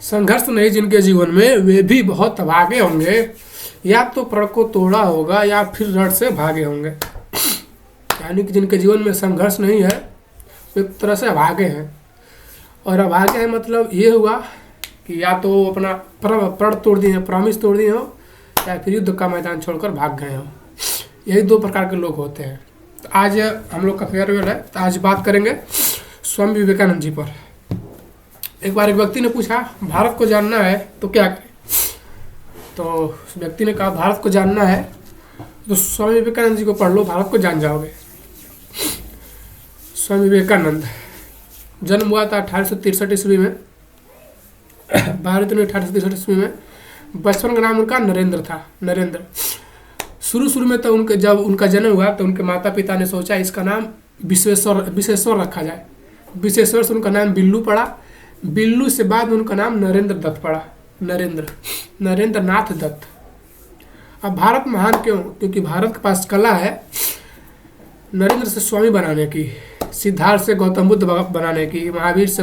संघर्ष नहीं जिनके जीवन में वे भी बहुत भागे होंगे, या तो प्रण को तोड़ा होगा या फिर रण से भागे होंगे। यानी कि जिनके जीवन में संघर्ष नहीं है वो एक तरह से अभागे हैं। और अभागे हैं मतलब ये हुआ कि या तो अपना प्रण तोड़ दिए हैं, प्रॉमिस तोड़ दिए हो, या फिर युद्ध का मैदान छोड़कर भाग गए हो। यही दो प्रकार के लोग होते हैं। तो आज हम लोग का फेयरवेल है, तो आज बात करेंगे स्वामी विवेकानंद जी पर। एक बार एक व्यक्ति ने पूछा भारत को जानना है तो क्या करें। तो उस व्यक्ति ने कहा भारत को जानना है तो स्वामी विवेकानंद जी को पढ़ लो, भारत को जान जाओगे। स्वामी विवेकानंद जन्म हुआ था 1863 ईस्वी में, 12 ईस्वी में। बचपन का नाम उनका नरेंद्र था, नरेंद्र। शुरू में तो जब उनका जन्म हुआ तो उनके माता पिता ने सोचा इसका नाम विश्वेश्वर रखा जाए। विश्वेश्वर से उनका नाम बिल्लू पड़ा। बिल्लू से बाद उनका नाम नरेंद्र दत्त पड़ा, नरेंद्र नाथ दत्त। अब भारत महान क्यों? क्योंकि भारत के पास कला है नरेंद्र से स्वामी बनाने की, सिद्धार्थ से गौतम बुद्ध बनाने की, महावीर से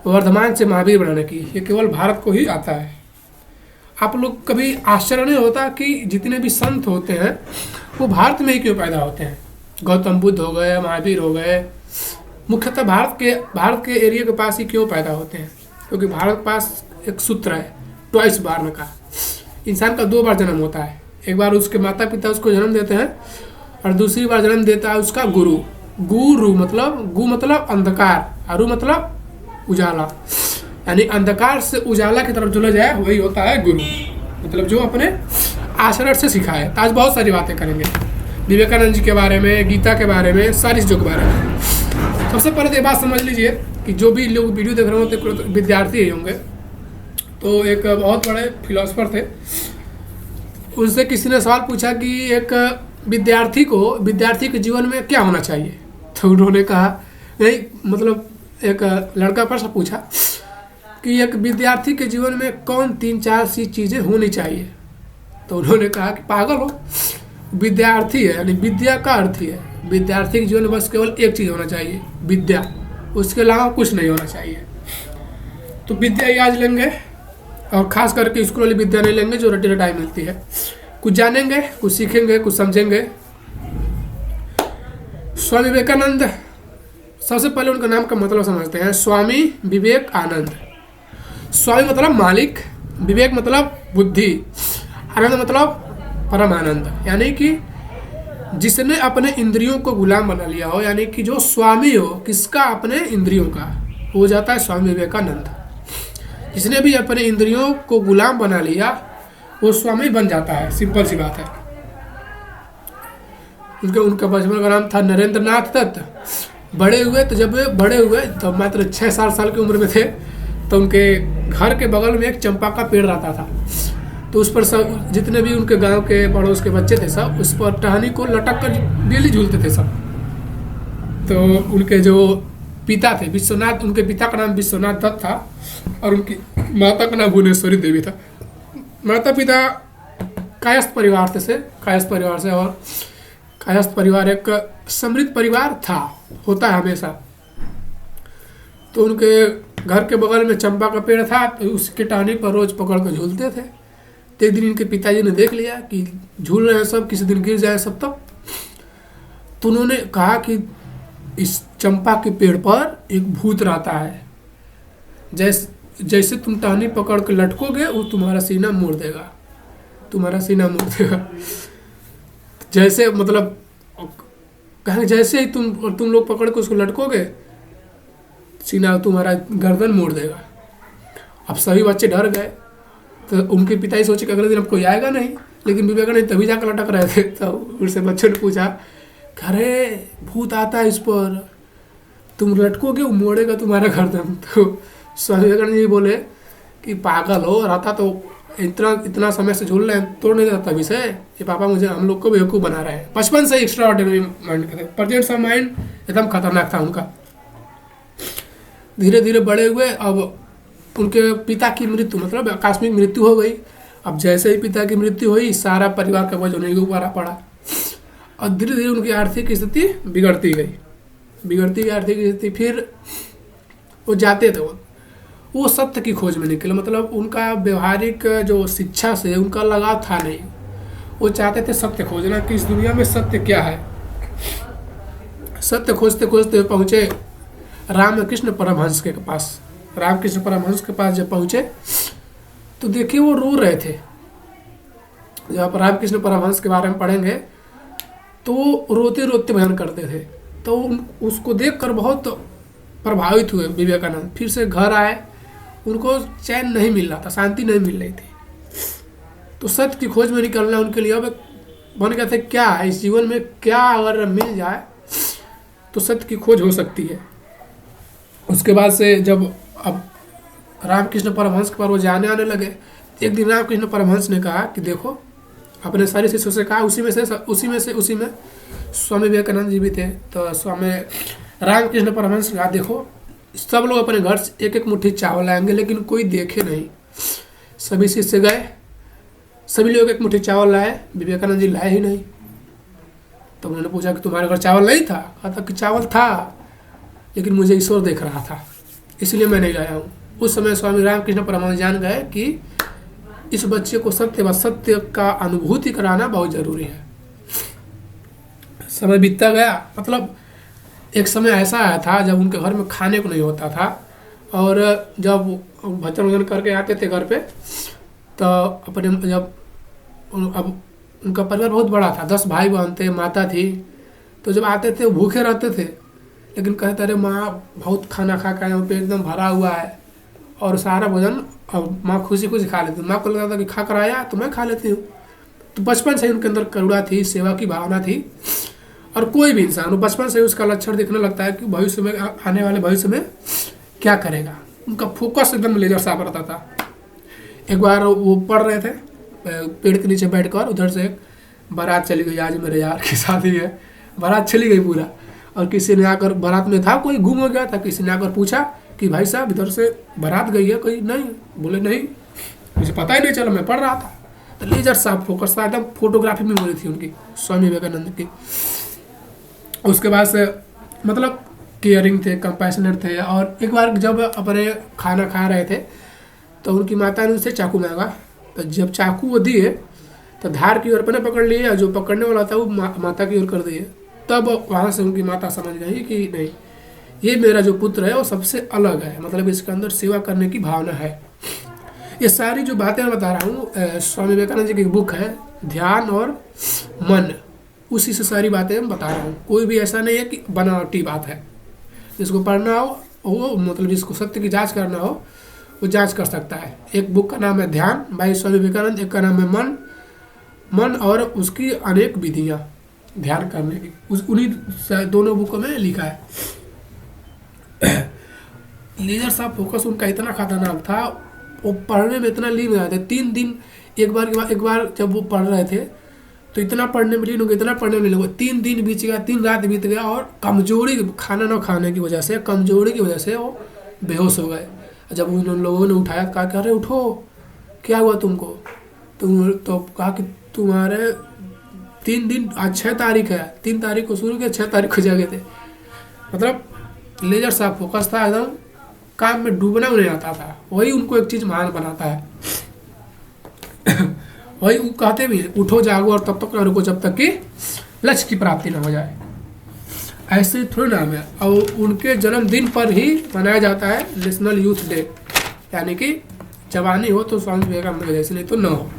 वर्धमान से महावीर बनाने की। ये केवल भारत को ही आता है। आप लोग कभी आश्चर्य नहीं होता कि जितने भी संत होते हैं वो भारत में ही क्यों पैदा होते हैं? गौतम बुद्ध हो गए, महावीर हो गए, मुख्यतः भारत के एरिया के पास ही क्यों पैदा होते हैं? क्योंकि भारत के पास एक सूत्र है ट्वाइस बार्न का। इंसान का 2 बार जन्म होता है। एक बार उसके माता पिता उसको जन्म देते हैं और दूसरी बार जन्म देता है उसका गुरु। गु मतलब अंधकार, अरु मतलब उजाला। यानी अंधकार से उजाला की तरफ चला जाए वही होता है गुरु, मतलब जो अपने आचरण से सिखाए। तो आज बहुत सारी बातें करेंगे विवेकानंद जी के बारे में, गीता के बारे में, सारी चीज़ों के बारे में। सबसे पहले तो ये बात समझ लीजिए कि जो भी लोग वीडियो देख रहे होते तो विद्यार्थी ही होंगे। तो एक बहुत बड़े फिलोसफर थे, उनसे किसी ने सवाल पूछा कि एक विद्यार्थी के जीवन में क्या होना चाहिए। तो उन्होंने कहा नहीं, मतलब एक लड़का प्रश्न पूछा कि एक विद्यार्थी के जीवन में कौन 3-4 सी चीज़ें होनी चाहिए। तो उन्होंने कहा कि पागल हो, विद्यार्थी है यानी विद्या का अर्थ ही है विद्यार्थी के जीवन में बस केवल एक चीज़ होना चाहिए, विद्या। उसके अलावा कुछ नहीं होना चाहिए। तो विद्या ही आज लेंगे, और ख़ास करके स्कूल वाली विद्या नहीं लेंगे जो रटी रटाई मिलती है। कुछ जानेंगे, कुछ सीखेंगे, कुछ समझेंगे। स्वामी विवेकानंद, सबसे पहले उनका नाम का मतलब समझते हैं। स्वामी विवेक आनंद। स्वामी मतलब मालिक, विवेक मतलब बुद्धि, आनंद मतलब परम आनंद। यानी कि जिसने अपने इंद्रियों को गुलाम बना लिया हो, यानी कि जो स्वामी हो किसका? अपने इंद्रियों का, हो जाता है स्वामी विवेकानंद। जिसने भी अपने इंद्रियों को गुलाम बना लिया वो स्वामी बन जाता है, सिंपल सी बात है। उनका बचपन का नाम था नरेंद्र नाथ दत्त। बड़े हुए तो मात्र 6-7 साल की उम्र में थे, तो उनके घर के बगल में एक चंपा का पेड़ रहता था। तो उस पर सब जितने भी उनके गांव के पड़ोस के बच्चे थे सब उस पर टहनी को लटक कर डेली झूलते थे सब। तो उनके जो पिता थे विश्वनाथ, उनके पिता का नाम विश्वनाथ दत्त था और उनकी माता का नाम भुवनेश्वरी देवी था। माता पिता कायस्थ परिवार से और कायस्थ परिवार एक समृद्ध परिवार था, होता है हमेशा। तो उनके घर के बगल में चंपा का पेड़ था, तो उसकी टहनी पर रोज पकड़ कर झूलते थे। तो एक दिन इनके पिताजी ने देख लिया कि झूल रहे हैं सब, किसी दिन गिर जाए सब तब। तो उन्होंने कहा कि इस चंपा के पेड़ पर एक भूत रहता है, जैसे तुम टहनी पकड़ के लटकोगे वो तुम्हारा सीना मोड़ देगा। जैसे मतलब कहेंगे जैसे ही तुम लोग पकड़ के उसको लटकोगे सीना तुम्हारा गर्दन मोड़ देगा। अब सभी बच्चे डर गए। तो उनके पिताजी सोचे कि अगले दिन अब कोई आएगा नहीं, लेकिन विवेकानंद तभी जाकर लटक रहे थे। तो उनसे बच्चों ने पूछा, अरे भूत आता है इस पर, तुम लटकोगे वो मोड़ेगा तुम्हारा गर्दन। तो स्वामी विवेकानंद जी बोले कि पागल हो, रहता तो इतना समय से झूल रहे हैं, तोड़ नहीं देता तभी से। ये पापा मुझे हम लोग को बेवकूफ़ बना रहे हैं। बचपन से एक्स्ट्रा ऑर्डिनरी माइंड के थे, प्रेजेंस ऑफ माइंड एकदम खतरनाक था उनका। धीरे धीरे बड़े हुए, अब उनके पिता की मृत्यु मतलब आकस्मिक मृत्यु हो गई। अब जैसे ही पिता की मृत्यु हुई सारा परिवार का बोझ उन्हीं के ऊपर आ पड़ा और धीरे धीरे उनकी आर्थिक स्थिति बिगड़ती गई आर्थिक स्थिति। फिर वो जाते थे, वो सत्य की खोज में निकले। मतलब उनका व्यवहारिक जो शिक्षा से उनका लगाव था नहीं, वो चाहते थे सत्य खोजना कि इस दुनिया में सत्य क्या है। सत्य खोजते खोजते पहुँचे रामकृष्ण परमहंस के पास। रामकृष्ण परमहंस के पास जब पहुँचे तो देखिए वो रो रहे थे। जब आप रामकृष्ण परमहंस के बारे में पढ़ेंगे तो वो रोते रोते बयान करते थे। तो उसको देखकर बहुत प्रभावित हुए विवेकानंद। फिर से घर आए, उनको चैन नहीं मिल रहा था, शांति नहीं मिल रही थी। तो सत्य की खोज में निकलना उनके लिए अब बन गया था क्या है इस जीवन में, क्या अगर मिल जाए तो सत्य की खोज हो सकती है। उसके बाद से जब अब रामकृष्ण परमहंस के पास वो जाने आने लगे, एक दिन रामकृष्ण परमहंस ने कहा कि देखो, अपने सारे शिष्यों से कहा, उसी में स्वामी विवेकानंद जी भी थे। तो स्वामी रामकृष्ण परमहंस ने कहा देखो, सब लोग अपने घर से एक एक मुट्ठी चावल लाएंगे, लेकिन कोई देखे नहीं। सभी शिष्य गए, सभी लोग एक मुट्ठी चावल लाए, विवेकानंद जी लाए ही नहीं। तो उन्होंने पूछा कि तुम्हारे घर चावल नहीं था? कहा था कि चावल था, लेकिन मुझे ईश्वर देख रहा था, इसलिए मैं नहीं लाया हूँ। उस समय स्वामी रामकृष्ण परमहंस जान गए कि इस बच्चे को सत्य का अनुभूति कराना बहुत जरूरी है। समय बीतता गया। मतलब एक समय ऐसा आया था जब उनके घर में खाने को नहीं होता था, और जब भजन वजन करके आते थे घर पे, तो अपने जब अब उनका परिवार बहुत बड़ा था, 10 भाई बहन थे, माता थी। तो जब आते थे भूखे रहते थे, लेकिन कहते अरे माँ बहुत खाना खा के यहाँ पे एकदम भरा हुआ है, और सारा भोजन अब माँ खुशी खुशी खा लेती। माँ को लगता था कि खा कर आया तो मैं खा लेती हूँ। तो बचपन से ही उनके अंदर करुणा थी, सेवा की भावना थी। और कोई भी इंसान बचपन से ही उसका लक्षण दिखने लगता है कि भविष्य में, आने वाले भविष्य में क्या करेगा। उनका फोकस एकदम लेजर साफ रहता था। एक बार वो पढ़ रहे थे पेड़ के नीचे बैठकर, उधर से एक बारात चली गई, आज मेरे यार की शादी है, बारात चली गई पूरा। और किसी ने आकर, बारात में था कोई गुम हो गया था, किसी ने आकर पूछा कि भाई साहब इधर से बारात गई है कोई? नहीं। बोले नहीं, मुझे पता ही नहीं चला, मैं पढ़ रहा था। तो लेजर साफ फोकस था, एकदम फोटोग्राफी में हो रही थी उनकी, स्वामी विवेकानंद की। उसके बाद से मतलब केयरिंग थे, कंपैशनेट थे। और एक बार जब अपने खाना खा रहे थे तो उनकी माता ने उनसे चाकू मांगा। तो जब चाकू वो दिए तो धार की ओर अपने पकड़ लिए, और जो पकड़ने वाला था वो माता की ओर कर दिए। तब वहाँ से उनकी माता समझ गई कि नहीं, ये मेरा जो पुत्र है वो सबसे अलग है, मतलब इसके अंदर सेवा करने की भावना है। ये सारी जो बातें मैं बता रहा हूँ, स्वामी विवेकानंद जी की बुक है ध्यान और मन, उसी से सारी बातें मैं बता रहा हूँ। कोई भी ऐसा नहीं है कि बनावटी बात है। जिसको पढ़ना हो वो, मतलब जिसको सत्य की जांच करना हो वो जांच कर सकता है। एक बुक का नाम है ध्यान भाई स्वामी विवेकानंद, एक का नाम है मन और उसकी अनेक विधियाँ ध्यान करने की, उन्हीं दोनों बुकों में लिखा है। लेजर साहब फोकस उनका इतना खतरनाक था, वो पढ़ने में इतना लीन गए थे। 3 दिन एक बार जब वो पढ़ रहे थे तो इतना पढ़ने में लीन हो गए, इतना पढ़ने में लीन हो गए, 3 दिन बीत गया, 3 रात बीत गया। और कमजोरी, खाना न खाने की वजह से, कमजोरी की वजह से वो बेहोश हो गए। जब उन लोगों ने उठाया, कहा कि अरे उठो, क्या हुआ तुमको? तो कहा कि तुम्हारे 3 दिन, आज 6 तारीख है, 3 तारीख को शुरू किया, 6 तारीख को जागे थे। मतलब लेजर साहब फोकस था, एकदम काम में डूबना नहीं आता था। वही उनको एक चीज़ महान बनाता है। वही कहते भी हैं, उठो जागो और तब तक न रुको जब तक कि लक्ष्य की प्राप्ति न हो जाए। ऐसे थोड़ी नाम है। और उनके जन्मदिन पर ही मनाया जाता है नेशनल यूथ डे, यानी कि जवानी हो तो स्वामी विवेकानंद की जैसे, नहीं तो न हो।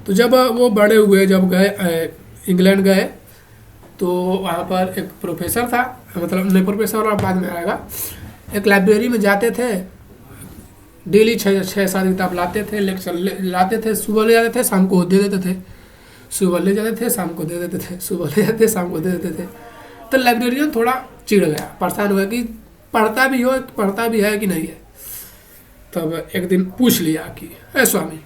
तो जब वो बड़े हुए, जब गए इंग्लैंड गए, तो वहाँ पर एक प्रोफेसर था, मतलब नहीं प्रोफेसर और बाद में आएगा, एक लाइब्रेरी में जाते थे, डेली 6-7 किताब लाते थे, लेक्चर लाते थे, सुबह ले जाते थे, शाम को दे देते थे, सुबह ले जाते थे, शाम को दे देते थे, सुबह ले जाते, शाम को दे देते थे। तो लाइब्रेरियन थोड़ा चिढ़ गया, परेशान हुआ कि पढ़ता भी है कि नहीं है। तब एक दिन पूछ लिया कि स्वामी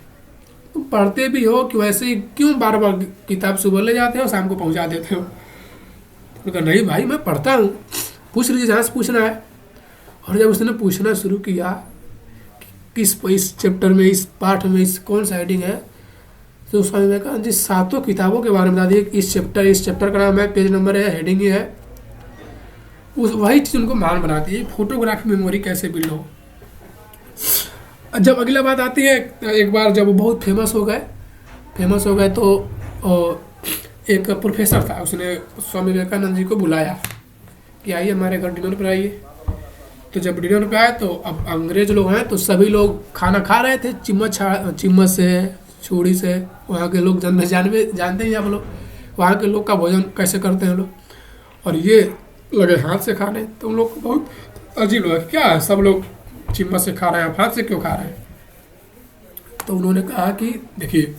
तुम पढ़ते भी हो कि वैसे ही क्यों बार बार किताब सुबह ले जाते हो, शाम को पहुँचा देते हो? तो कहा नहीं भाई मैं पढ़ता हूँ, पूछ लीजिए जहाँ से पूछना है। और जब उसने पूछना शुरू किया कि इस चैप्टर में, इस पाठ में, इस कौन सा हेडिंग है, तो स्वामी विवेकानंद जी 7 किताबों के बारे में बता दिए। इस चैप्टर का नाम है, पेज नंबर है, हेडिंग ही है, उस वही चीज़ उनको महान बनाती है। फोटोग्राफी मेमोरी कैसे बिल्ड हो। जब अगला बात आती है, एक बार जब वो बहुत फेमस हो गए तो एक प्रोफेसर था, उसने स्वामी विवेकानंद जी को बुलाया कि आइए हमारे घर डिनर पर आइए। तो जब डिनर पे आए तो अब अंग्रेज लोग हैं तो सभी लोग खाना खा रहे थे चिम्मच से, छुरी से। वहाँ के लोग जानते ही आप लोग वहाँ के लोग का भोजन कैसे करते हैं लोग, और ये लगे हाथ से खाने। तो उन लोग को बहुत अजीब लगा, क्या है सब लोग चिम्मच से खा रहे हैं, आप हाथ से क्यों खा रहे हैं। तो उन्होंने कहा कि देखिए,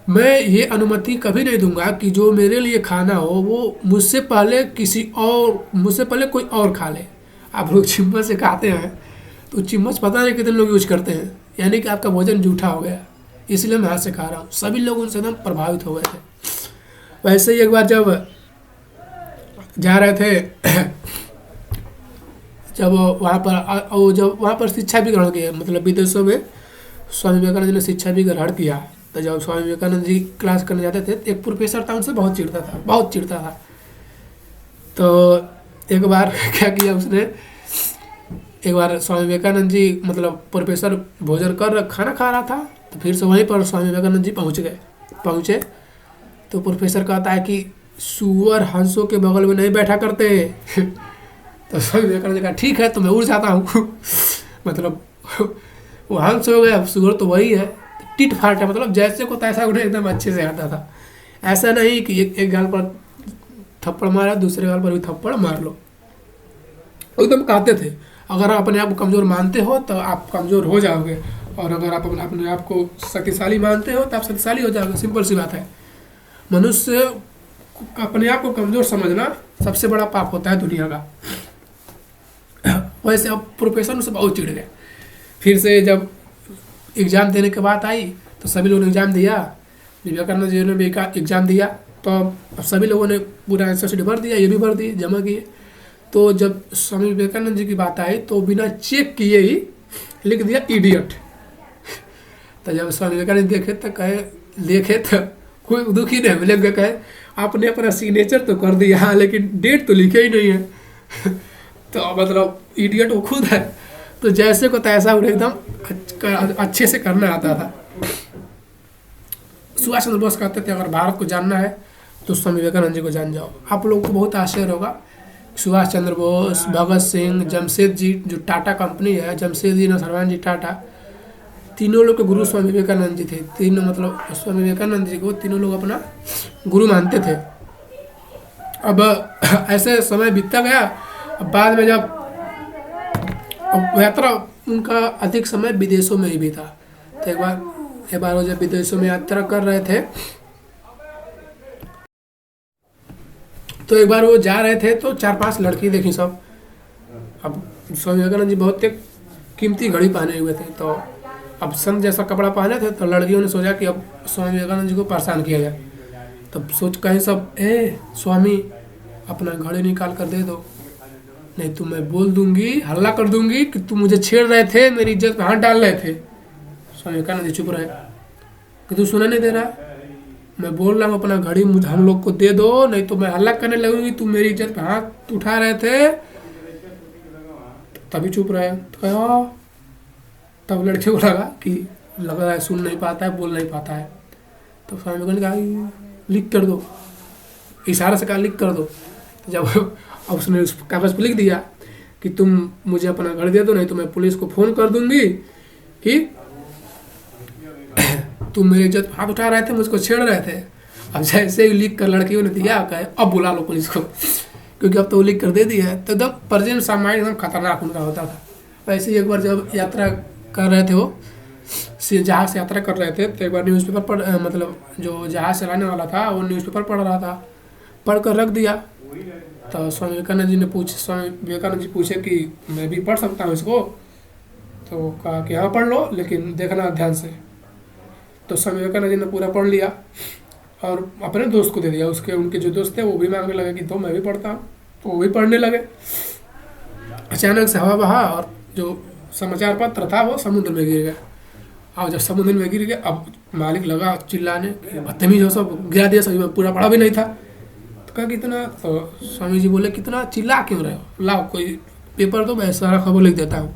मैं ये अनुमति कभी नहीं दूंगा कि जो मेरे लिए खाना हो वो मुझसे पहले कोई और खा ले। आप लोग चम्मच से खाते हैं तो चम्मच पता नहीं कितने लोग यूज करते हैं, यानी कि आपका भोजन जूठा हो गया, इसलिए मैं हाथ से खा रहा हूँ। सभी लोग उनसे एकदम प्रभावित हो गए थे। वैसे ही एक बार जब जा रहे थे जब वहाँ पर शिक्षा भी ग्रहण किया, मतलब विदेशों में स्वामी विवेकानंद ने शिक्षा भी ग्रहण किया। तो जब स्वामी विवेकानंद जी क्लास करने जाते थे, एक प्रोफेसर था उनसे बहुत चिढ़ता था। तो एक बार क्या किया उसने, एक बार स्वामी विवेकानंद जी मतलब प्रोफेसर भोजन कर खाना खा रहा था, तो फिर से वहीं पर स्वामी विवेकानंद जी पहुँचे। तो प्रोफेसर कहता है कि सुअर हंसों के बगल में नहीं बैठा करते। तो स्वामी विवेकानंद जी कहा ठीक है, तो मैं उड़ जाता हूँ। मतलब वो हंस हो गया, सुअर तो वही है। टिट फाट है, मतलब जैसे को तैसा उन्हें एकदम अच्छे से आता था। ऐसा नहीं कि एक गाल पर थप्पड़ मारा, दूसरे गाल पर भी थप्पड़ मार लो, एकदम कहते थे। अगर आप अपने आप को कमज़ोर मानते हो तो आप कमज़ोर हो जाओगे, और अगर आप अपने आप को शक्तिशाली मानते हो तो आप शक्तिशाली हो जाओगे। सिंपल सी बात है। मनुष्य अपने आप को कमज़ोर समझना सबसे बड़ा पाप होता है दुनिया का। वैसे अब प्रोफेसर उससे बहुत चिढ़ गए। फिर से जब एग्ज़ाम देने के बाद आई तो सभी लोगों ने एग्ज़ाम दिया, विवेकानंद जी ने भी एग्ज़ाम दिया। तो अब सभी लोगों ने पूरा आंसर शीट भर दिया, ये भी भर दिए, जमा किए। तो जब स्वामी विवेकानंद जी की बात आई तो बिना चेक किए ही लिख दिया इडियट। तो जब स्वामी विवेकानंद देखे तो कोई दुखी नहीं मिले, कहे आपने अपना सिग्नेचर तो कर दिया लेकिन डेट तो लिखे ही नहीं है। तो मतलब इडियट वो खुद है। तो जैसे को तैसा उन्हें एकदम अच्छे से करना आता था। सुभाष चंद्र बोस कहते थे अगर भारत को जानना है तो स्वामी विवेकानंद जी को जान जाओ। आप लोगों को बहुत आश्चर्य होगा, सुभाष चंद्र बोस, भगत सिंह, जमशेद जी, जो टाटा कंपनी है, जमशेद जी, नरसान जी टाटा, तीनों लोग के गुरु स्वामी विवेकानंद जी थे। तीनों मतलब स्वामी विवेकानंद जी को तीनों लोग अपना गुरु मानते थे। अब ऐसे समय बीतता गया। अब बाद में जब यात्रा उनका अधिक समय विदेशों में ही बीता, तो एक बार वो जब विदेशों में यात्रा कर रहे थे तो एक बार वो जा रहे थे तो 4-5 लड़की देखी सब। अब स्वामी विवेकानंद जी बहुत एक कीमती घड़ी पहने हुए थे, तो अब संत जैसा कपड़ा पहने थे। तो लड़कियों ने सोचा कि अब स्वामी विवेकानंद जी को परेशान किया जाए। तब सोच कहें सब, स्वामी अपना घड़ी निकाल कर दे दो, नहीं तो मैं बोल दूंगी, हल्ला कर दूंगी कि तुम मुझे छेड़ रहे थे, मेरी इज्जत पे हाथ डाल रहे थे। स्वामी विवेकानंद जी चुप रहे कि तू सुना नहीं दे रहा, मैं बोल रहा हूँ अपना घड़ी मुझे हम लोग को दे दो, नहीं तो मैं हल्ला करने लगूंगी, तुम मेरी इज्जत पे हाथ उठा रहे थे। तभी चुप रहे। तो कहा, तब लड़के को लग रहा है सुन नहीं पाता है, बोल नहीं पाता है। तो स्वामी विवेकानंद कहा लिख कर दो, इशारा से कहा लिख कर दो। तो जब अब उसने उस कागज़ पर लिख दिया कि तुम मुझे अपना घर दे दो, नहीं तो मैं पुलिस को फ़ोन कर दूंगी कि तुम मेरी इज्जत हाथ उठा रहे थे, मुझको छेड़ रहे थे। अब जैसे ही लिख कर लड़कियों ने दिया, कहे अब बुला लो पुलिस को, क्योंकि अब तो वो लिख कर दे दिया है। तो एकदम प्रेजेंट सामान्य एकदम खतरनाक उनका होता था। वैसे ही एक बार जब यात्रा कर रहे थे, वो जहाज से यात्रा कर रहे थे, तो एक बार न्यूज़पेपर मतलब जो जहाज चलाने वाला था वो न्यूज़पेपर पढ़ रहा था, पढ़ कर रख दिया। तो स्वामी विवेकानंद जी पूछे कि मैं भी पढ़ सकता हूँ इसको। तो कहा कि हाँ पढ़ लो, लेकिन देखना ध्यान से। तो स्वामी विवेकानंद जी ने पूरा पढ़ लिया और अपने दोस्त को दे दिया। उनके जो दोस्त थे वो भी मांगने लगे कि तो मैं भी पढ़ता हूँ, तो वो भी पढ़ने लगे। अचानक से हवा बहा और जो समाचार पत्र था वो समुद्र में गिर गया। और जब समुद्र में गिर गया, अब मालिक लगा चिल्लाने, बदतमीज हो, सब गिरा दिया, सभी में पूरा पढ़ा भी नहीं था। तो कहा कितना, तो स्वामी जी बोले कितना चिल्ला क्यों रहे हो, लाओ कोई पेपर दो, मैं सारा खबर लिख देता हूँ।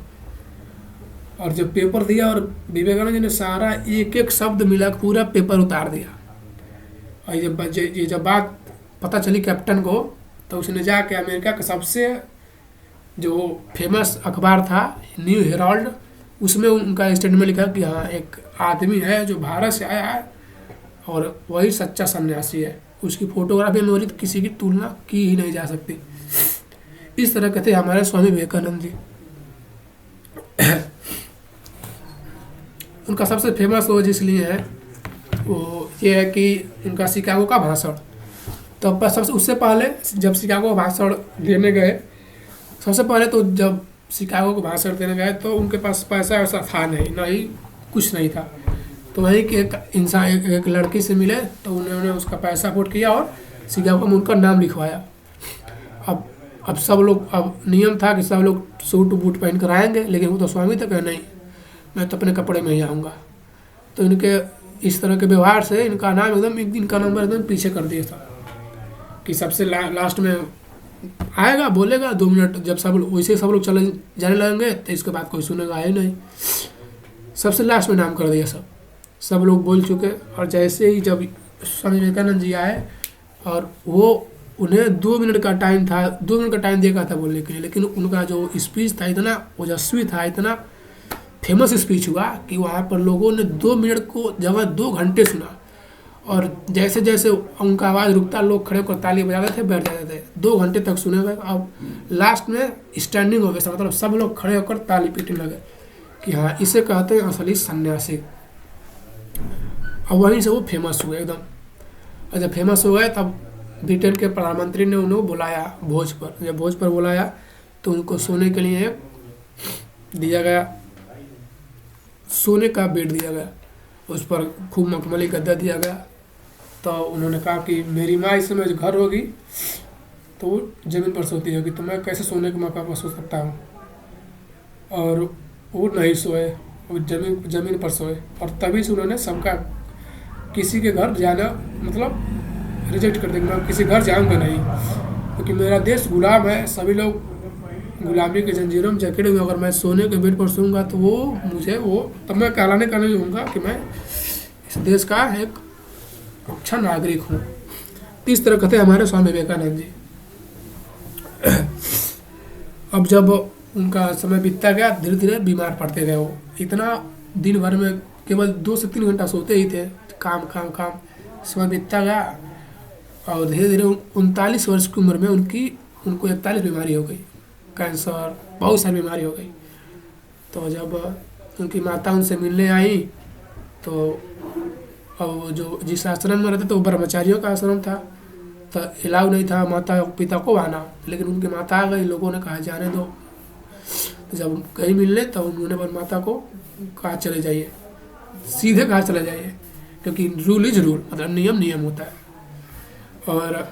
और जब पेपर दिया और विवेकानंद जी ने सारा एक एक शब्द मिला के पूरा पेपर उतार दिया। और ये जब बात पता चली कैप्टन को, तो उसने जाके अमेरिका का सबसे जो फेमस अखबार था न्यू हेराल्ड, उसमें उनका स्टेटमेंट लिखा कि हाँ एक आदमी है जो भारत से आया है और वही सच्चा सन्यासी है। उसकी फोटोग्राफी में तो किसी की तुलना की ही नहीं जा सकती। इस तरह के थे हमारे स्वामी विवेकानंद जी। उनका सबसे फेमस वो इसलिए है, वो ये है कि उनका शिकागो का भाषण। तो अब सबसे उससे पहले जब शिकागो भाषण देने गए, सबसे पहले तो जब शिकागो को भाषण देने गए तो उनके पास पैसा वैसा था नहीं, कुछ नहीं था। तो वहीं के एक इंसान एक लड़की से मिले, तो उन्होंने उसका पैसा अफोर्ड किया और शिकागो में उनका नाम लिखवाया। अब सब लोग, अब नियम था कि सब लोग सूट बूट पहन कर आएंगे, लेकिन वो तो स्वामी तक है नहीं, मैं तो अपने कपड़े में ही आऊँगा। तो इनके इस तरह के व्यवहार से इनका नाम एकदम, इनका नंबर एकदम पीछे कर दिया था कि सबसे लास्ट में आएगा, बोलेगा 2 मिनट, जब सब लोग वैसे सब लोग चले जाने लगेंगे तो इसके बाद कोई सुनेगा ही नहीं। सबसे लास्ट में नाम कर दिया, सब लोग बोल चुके। और जैसे ही जब स्वामी विवेकानंद जी आए, और वो उन्हें 2 मिनट का टाइम था, 2 मिनट का टाइम दिया था बोलने के लिए, लेकिन उनका जो स्पीच था इतना ओजस्वी था, इतना फेमस स्पीच हुआ कि वहाँ पर लोगों ने 2 मिनट को जगह 2 घंटे सुना। और जैसे जैसे उनका आवाज़ रुकता, लोग खड़े होकर ताली बजाते थे, बैठ जाते थे, 2 घंटे तक सुने हुए। अब लास्ट में स्टैंडिंग हो गया, मतलब सब लोग खड़े होकर ताली पीटने लगे कि हाँ इसे कहते हैं असली सन्यासी। और वहीं से वो फेमस हुए एकदम। और जब फेमस हो गए तब ब्रिटेन के प्रधानमंत्री ने उन्हें बुलाया भोज पर। जब भोज पर बुलाया तो उनको सोने के लिए दिया गया, सोने का बेड दिया गया, उस पर खूब मखमली गद्दा दिया गया। तो उन्होंने कहा कि मेरी माँ इस समय घर होगी तो वो ज़मीन पर सोती होगी, तो मैं कैसे सोने के मौका पर सो सकता हूँ। और वो नहीं सोए, वो ज़मीन पर सोए। और तभी से उन्होंने सबका किसी के घर जाना मतलब रिजेक्ट कर देंगे, मैं किसी घर जाऊँगा नहीं, क्योंकि मेरा देश गुलाम है, सभी लोग गुलामी के जंजीरों में जकड़े हुए। अगर मैं सोने के बेड पर सोऊंगा तो वो मुझे तब मैं कहलाने का नहीं होऊंगा कि मैं इस देश का एक अच्छा नागरिक हूँ। इस तरह कहते हमारे स्वामी विवेकानंद जी। अब जब उनका समय बीतता गया, धीरे धीरे बीमार पड़ते गए। वो इतना दिन भर में केवल 2 से 3 घंटा सोते ही थे, काम काम काम। समय बीतता गया और धीरे धीरे 39 वर्ष की उम्र में उनको 41 बीमारी हो गई, कैंसर, बहुत सारी बीमारी हो गई। तो जब उनकी माता उनसे मिलने आई तो अब जो जिस आश्रम में रहते तो ब्रह्मचारियों का आश्रम था, तो अलाउ नहीं था माता पिता को आना, लेकिन उनकी माता आ गई, लोगों ने कहा जाने दो। तो जब गई मिलने तो उन्होंने माता को कहा चले जाइए, सीधे कहा चले जाइए, क्योंकि रूल इज रूल, मतलब नियम होता है। और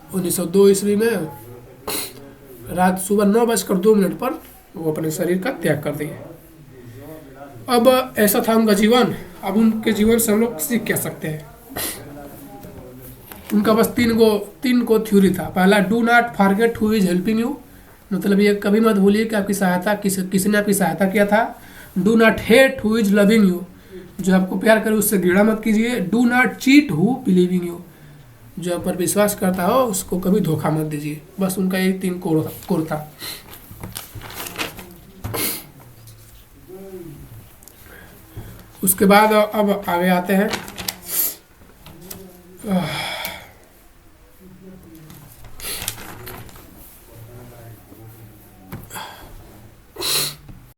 1902 ईस्वी में रात सुबह 9:02 पर वो अपने शरीर का त्याग कर दिए। अब ऐसा था उनका जीवन। अब उनके जीवन से हम लोग सीख क्या सकते हैं? उनका बस 3 को थ्योरी था। पहला, do not forget who is helping you, मतलब ये कभी मत भूलिए कि आपकी सहायता किसने आपकी सहायता किया था। Do not hate who is loving you, जो आपको प्यार करे उससे घृणा मत कीजिए। Do not cheat who believing you, जो आप पर विश्वास करता हो उसको कभी धोखा मत दीजिए। बस उनका ये 3 कोर था। उसके बाद अब आगे आते हैं